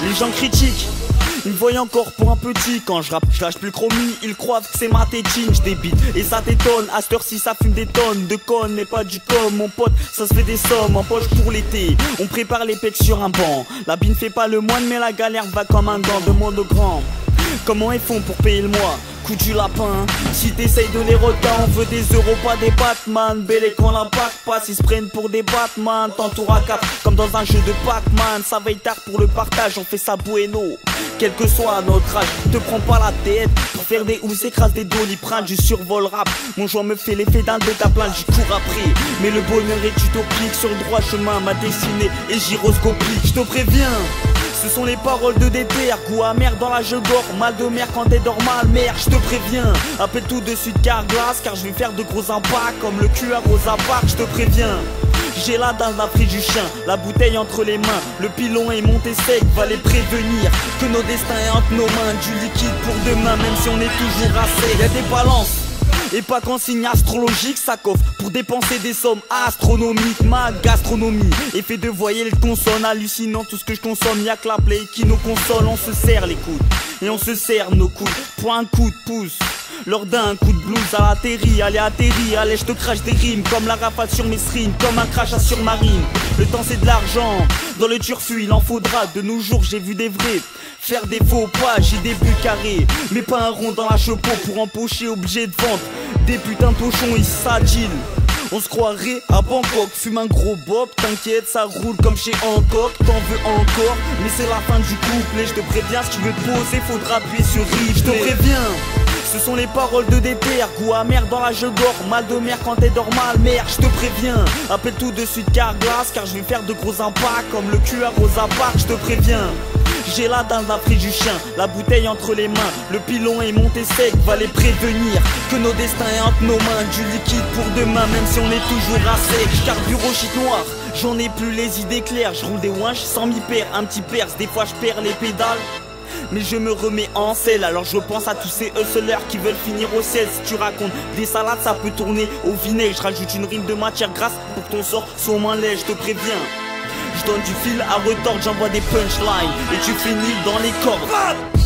Les gens critiquent, ils me voient encore pour un petit. Quand je rappe, je lâche plus le chromie. Ils croient que c'est ma tétine, je débite et ça t'étonne. À cette heure-ci ça fume des tonnes de connes, mais pas du com. Mon pote, ça se fait des sommes en poche pour l'été. On prépare les pecs sur un banc. La bine fait pas le moine, mais la galère va comme un gant. Demande aux grands comment ils font pour payer le mois. Coup du lapin, si t'essayes de les retards, on veut des euros, pas des Batman. Belle quand la pack passe, ils se prennent pour des Batman. T'entoures à 4 comme dans un jeu de Pac-Man. Ça veille tard pour le partage, on fait ça bueno. Quel que soit notre âge, te prends pas la tête pour faire des ou s'écrase des doliprane. Du survol rap, mon joint me fait l'effet d'un détaplan. J'y cours après, mais le bonheur est utopique. Sur le droit chemin, ma destinée est gyroscopique. Je te préviens, ce sont les paroles de déter. Goût amer dans la jeu-gore, mal de mer quand t'es normal. Merde, je te préviens, appelle tout de suite Carglass, car je vais faire de gros impacts comme le cul à Rosa Parks. Je te préviens, j'ai la dalle d'Afrique du chien, la bouteille entre les mains, le pilon est monté sec, va les prévenir que nos destins est entre nos mains. Du liquide pour demain, même si on est toujours à sec. Y'a des balances et pas qu'en signe astrologique, ça coffre pour dépenser des sommes astronomiques. Ma gastronomie, effet de voyelles consonnes, hallucinant tout ce que je consomme. Y'a que la play qui nous console, on se serre les coudes et on se serre nos coudes pour un coup de pouce. Lors d'un coup de blues à l'atterri, allez atterri, allez je te crache des rimes comme la rafale sur mes strings, comme un crash à surmarine. Le temps c'est de l'argent, dans le turfu il en faudra. De nos jours j'ai vu des vrais faire des faux pas, j'ai des buts carrés, mais pas un rond dans la chepeau pour empocher obligé de vente. Des putains de pochons ils s'agilent. On se croirait à Bangkok, fume un gros bob, t'inquiète ça roule comme chez Hancock. T'en veux encore, mais c'est la fin du couple. Et je te préviens, si tu veux te poser, faudra appuyer sur replay. Je te préviens, ce sont les paroles de déter. Goût amer dans la jeu-gore, mal de mer quand t'es normal. Merde, je te préviens, appelle tout de suite Carglass, car je vais faire de gros impacts comme le cul à Rosa Parks. Je te préviens, j'ai la dalle d'Afrique du chien, la bouteille entre les mains, le pilon est monté sec, va les prévenir que nos destins est entre nos mains. Du liquide pour demain, même si on est toujours à sec. J'carbure au shit noir, j'en ai plus les idées claires. J'roule des winches sans m'y perdre, un petit perce, des fois j'perds les pédales, mais je me remets en selle. Alors je pense à tous ces hustlers qui veulent finir au ciel. Si tu racontes des salades, ça peut tourner au vinaigre. Je rajoute une rime de matière grasse pour que ton sort soit au moins léger. Je te préviens, je donne du fil à retordre, j'envoie des punchlines et tu finis dans les cordes.